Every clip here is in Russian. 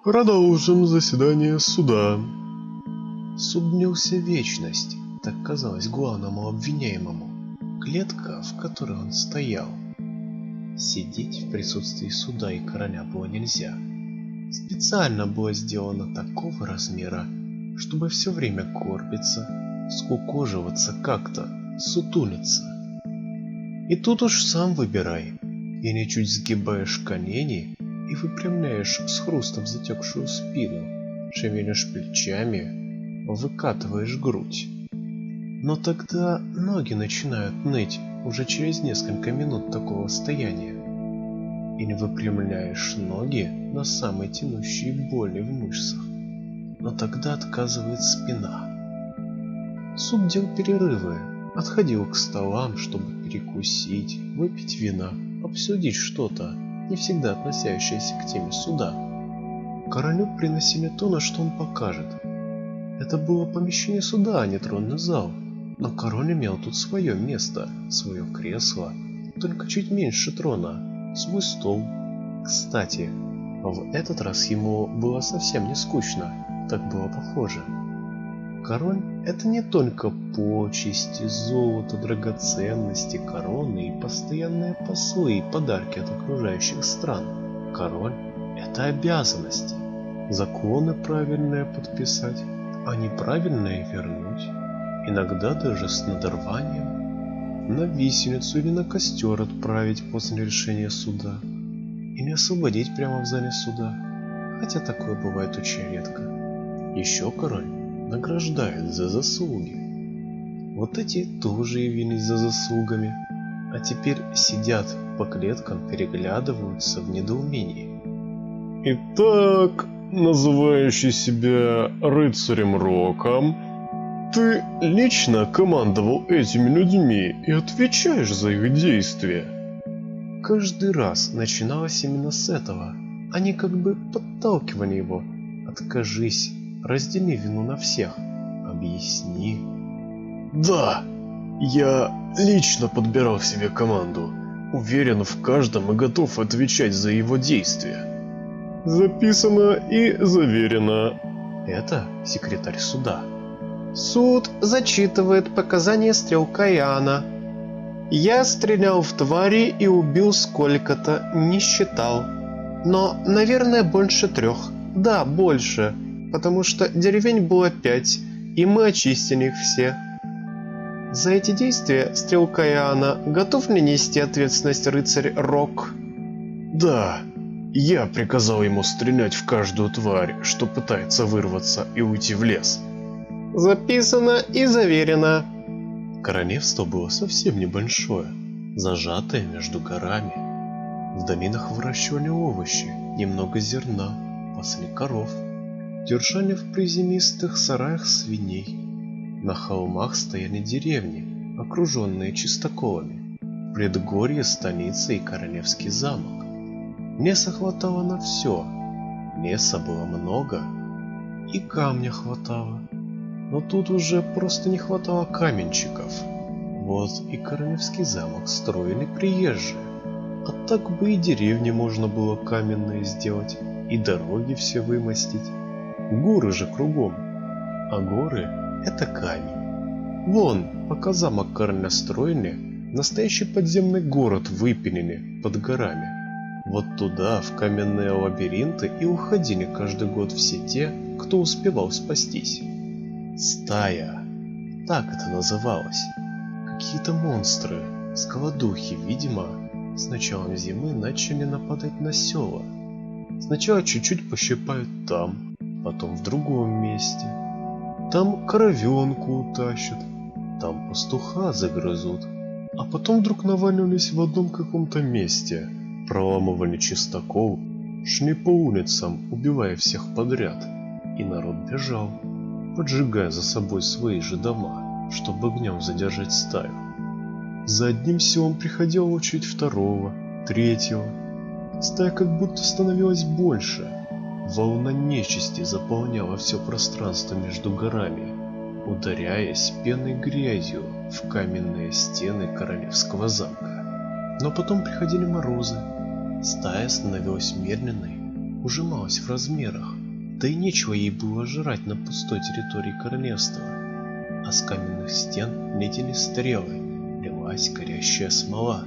Продолжим заседание суда. Суд длился вечность, так казалось главному обвиняемому. Клетка, в которой он стоял. Сидеть в присутствии суда и короля было нельзя. Специально было сделано такого размера, чтобы все время корпиться, скукоживаться как-то, сутулиться. И тут уж сам выбирай. Или чуть сгибаешь колени и выпрямляешь с хрустом затекшую спину, шевелишь плечами, выкатываешь грудь. Но тогда ноги начинают ныть уже через несколько минут такого стояния. Или выпрямляешь ноги на самой тянущей боли в мышцах, но тогда отказывает спина. Суд делал перерывы, отходил к столам, чтобы перекусить, выпить вина, обсудить что-то, не всегда относящееся к теме суда. Королю приносили то, на что он покажет. Это было помещение суда, а не тронный зал. Но король имел тут свое место, свое кресло, только чуть меньше трона, свой стол. Кстати, в этот раз ему было совсем не скучно, так было похоже. Король — это не только почести, золото, драгоценности, короны и постоянные послы и подарки от окружающих стран. Король — это обязанности, законы правильные подписать, а неправильные вернуть, иногда даже с надорванием, на виселицу или на костер отправить после решения суда, или освободить прямо в зале суда, хотя такое бывает очень редко. Еще король награждают за заслуги. Вот эти тоже явились за заслугами, а теперь сидят по клеткам, переглядываются в недоумении. Итак, называющий себя рыцарем Роком, ты лично командовал этими людьми и отвечаешь за их действия. Каждый раз начиналось именно с этого. Они как бы подталкивали его. Откажись, раздели вину на всех. Объясни. Да, я лично подбирал себе команду. Уверен в каждом и готов отвечать за его действия. Записано и заверено. Это секретарь суда. Суд зачитывает показания стрелка Иоанна. Я стрелял в твари и убил сколько-то, не считал. Но, наверное, больше 3. Да, больше. Потому что деревень было 5, и мы очистили их все. За эти действия стрелка Иоанна готов ли нести ответственность рыцарь Рок? Да, я приказал ему стрелять в каждую тварь, что пытается вырваться и уйти в лес. Записано и заверено. Королевство было совсем небольшое, зажатое между горами. В долинах выращивали овощи, немного зерна, пасли коров, держали в приземистых сараях свиней. На холмах стояли деревни, окруженные чистоколами, предгорье, столица и королевский замок. Леса хватало на все, леса было много, и камня хватало. Но тут уже просто не хватало каменщиков. Вот и королевский замок строили приезжие. А так бы и деревни можно было каменные сделать, и дороги все вымостить. Горы же кругом. А горы — это камень. Вон, пока замок короля строили, настоящий подземный город выпилили под горами. Вот туда, в каменные лабиринты, и уходили каждый год все те, кто успевал спастись. Стая. Так это называлось. Какие-то монстры, скалодухи, видимо, с началом зимы начали нападать на села. Сначала чуть-чуть пощипают там, потом в другом месте. Там коровенку утащат, там пастуха загрызут, а потом вдруг наваливались в одном каком-то месте, проламывали чистокол, шли по улицам, убивая всех подряд, и народ бежал, поджигая за собой свои же дома, чтобы огнем задержать стаю. За одним селом приходила очередь второго, третьего. Стая как будто становилась больше. Волна нечисти заполняла все пространство между горами, ударяясь пеной грязью в каменные стены королевского замка. Но потом приходили морозы. Стая становилась медленной, ужималась в размерах, да и нечего ей было жрать на пустой территории королевства. А с каменных стен летели стрелы, лилась горящая смола.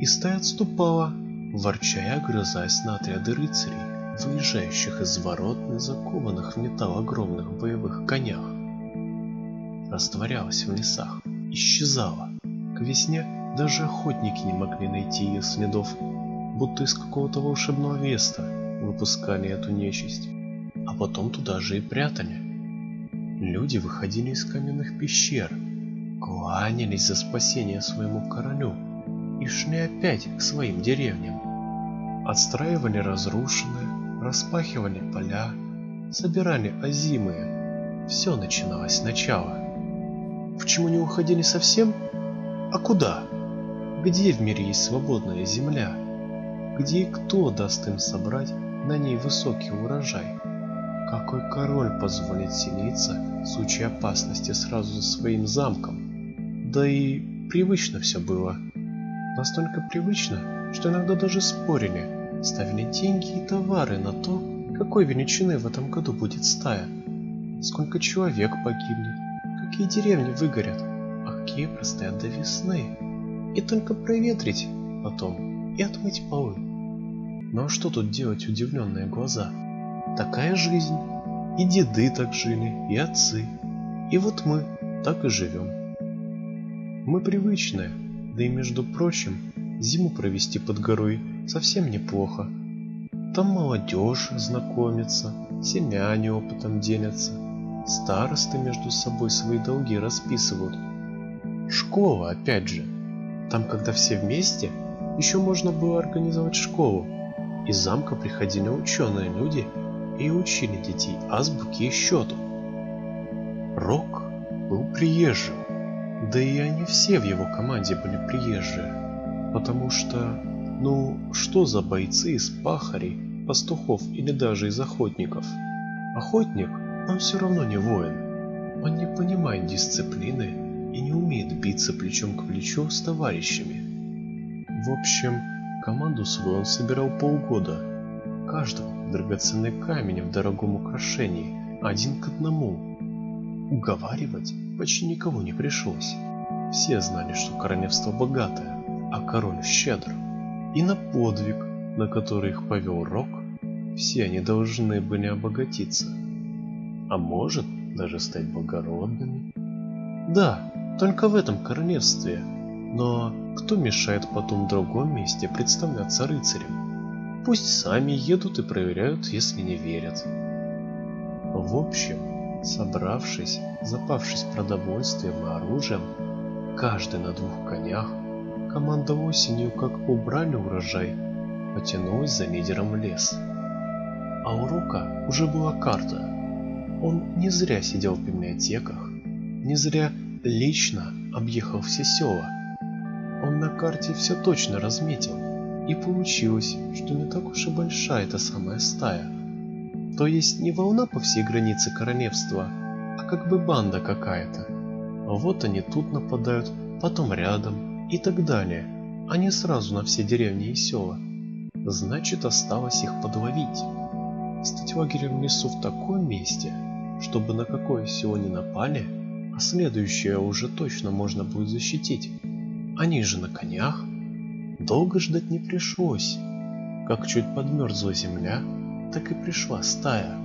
И стая отступала, ворча и огрызаясь на отряды рыцарей, выезжающих из ворот на закованных в металл огромных боевых конях. Растворялась в лесах, исчезала. К весне даже охотники не могли найти ее следов, будто из какого-то волшебного веста выпускали эту нечисть, а потом туда же и прятали. Люди выходили из каменных пещер, кланялись за спасение своему королю и шли опять к своим деревням. Отстраивали разрушенные, распахивали поля, собирали озимые. Все начиналось сначала. Почему не уходили совсем? А куда? Где в мире есть свободная земля? Где и кто даст им собрать на ней высокий урожай? Какой король позволит селиться в случае опасности сразу за своим замком? Да и привычно все было. Настолько привычно, что иногда даже спорили, ставили деньги и товары на то, какой величины в этом году будет стая, сколько человек погибнет, какие деревни выгорят, а какие простоят до весны. И только проветрить потом и отмыть полы. Ну а что тут делать удивленные глаза? Такая жизнь. И деды так жили, и отцы. И вот мы так и живем. Мы привычные, да и между прочим, зиму провести под горой совсем неплохо. Там молодежь знакомится, селяне опытом делятся, старосты между собой свои долги расписывают. Школа, опять же. Там, когда все вместе, еще можно было организовать школу. Из замка приходили ученые люди и учили детей азбуке и счету. Рок был приезжим, да и они все в его команде были приезжие, потому что, что за бойцы из пахарей, пастухов или даже из охотников? Охотник, он все равно не воин, он не понимает дисциплины и не умеет биться плечом к плечу с товарищами. В общем, команду свою он собирал полгода, каждому драгоценный камень в дорогом украшении, один к одному. Уговаривать почти никого не пришлось. Все знали, что королевство богатое, а король щедр. И на подвиг, на который их повел Рок, все они должны были обогатиться. А может, даже стать благородными. Да, только в этом королевстве. Но кто мешает потом в другом месте представляться рыцарем? Пусть сами едут и проверяют, если не верят. В общем, собравшись, запавшись продовольствием и оружием, каждый на 2 конях, команда осенью, как убрали урожай, потянулась за лидером в лес. А у Рока уже была карта. Он не зря сидел в библиотеках, не зря лично объехал все села. Он на карте все точно разметил, и получилось, что не так уж и большая эта самая стая. То есть не волна по всей границе королевства, а как бы банда какая-то. Вот они тут нападают, потом рядом и так далее, а не сразу на все деревни и села. Значит, осталось их подловить. Стать лагерем в лесу в таком месте, чтобы на какое село не напали, а следующее уже точно можно будет защитить. Они же на конях. Долго ждать не пришлось. Как чуть подмерзла земля, так и пришла стая.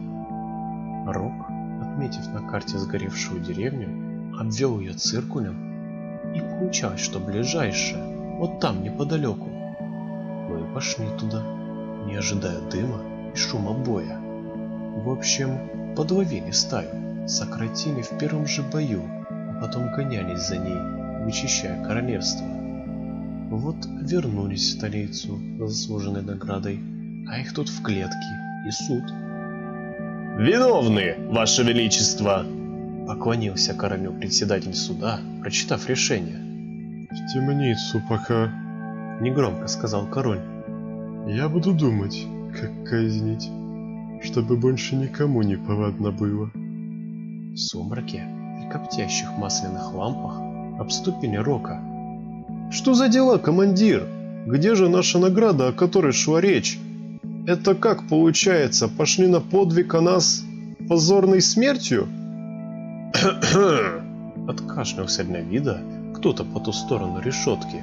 Рок, отметив на карте сгоревшую деревню, обвел ее циркулем, и получалось, что ближайшая, вот там неподалеку. Мы пошли туда, не ожидая дыма и шума боя. В общем, подловили стаю, сократили в первом же бою, а потом гонялись за ней, вычищая королевство. Вот вернулись в столицу за заслуженной наградой, а их тут в клетке и суд. «Виновны, Ваше Величество!» Поклонился королю председатель суда, прочитав решение. «В темницу пока», — негромко сказал король. «Я буду думать, как казнить, чтобы больше никому не повадно было». В сумраке, при коптящих масляных лампах, обступили Рока. «Что за дела, командир? Где же наша награда, о которой шла речь?» Это как получается? Пошли на подвиг, а нас позорной смертью? Откашлялся для вида кто-то по ту сторону решетки.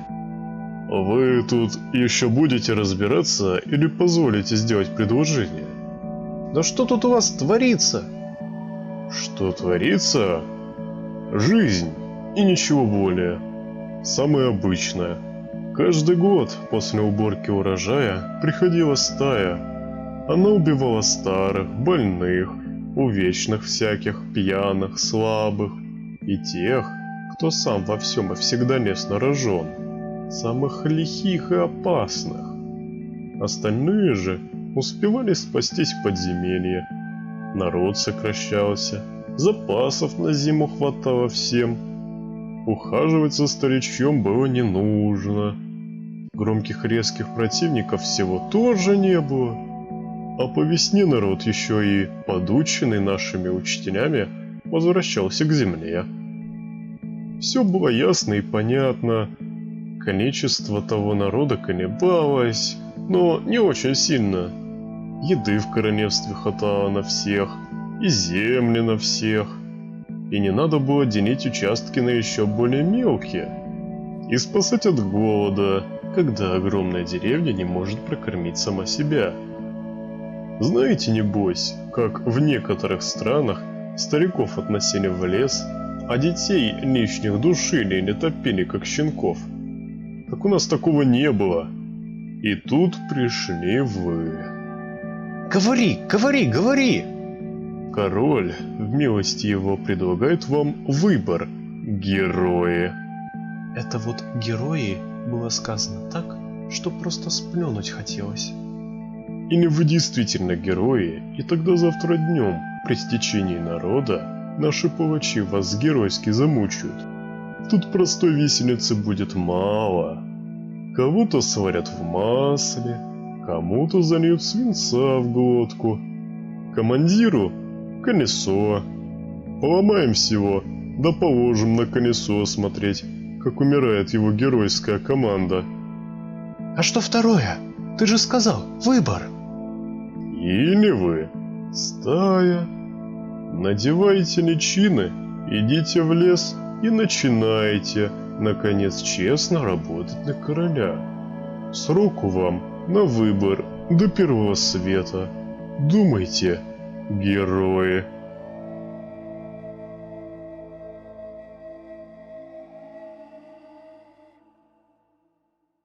Вы тут еще будете разбираться или позволите сделать предложение? Да что тут у вас творится? Что творится? Жизнь и ничего более. Самое обычное. Каждый год после уборки урожая приходила стая. Она убивала старых, больных, увечных всяких, пьяных, слабых и тех, кто сам во всем и всегда лестно рожен, самых лихих и опасных. Остальные же успевали спастись в подземелье. Народ сокращался, запасов на зиму хватало всем. Ухаживать за старичьем было не нужно. Громких резких противников всего тоже не было. А по весне народ еще и, подученный нашими учителями, возвращался к земле. Все было ясно и понятно. Количество того народа колебалось, но не очень сильно. Еды в королевстве хватало на всех, и земли на всех. И не надо было делить участки на еще более мелкие. И спасать от голода, когда огромная деревня не может прокормить сама себя. Знаете, небось, как в некоторых странах стариков относили в лес, а детей лишних душили или топили, как щенков? Так у нас такого не было. И тут пришли вы. Говори, говори, говори! Король в милости его предлагает вам выбор, герои. Это вот герои было сказано так, что просто сплюнуть хотелось. Или вы действительно герои, и тогда завтра днем, при стечении народа, наши палачи вас геройски замучают. Тут простой виселицы будет мало. Кого-то сварят в масле, кому-то зальют свинца в глотку. Командиру – колесо. Поломаем всего, да положим на колесо смотреть, как умирает его геройская команда. А что второе? Ты же сказал, выбор. Или вы – стая. Надевайте личины, идите в лес и начинайте, наконец, честно работать на короля. Сроку вам на выбор до первого света. Думайте, герои.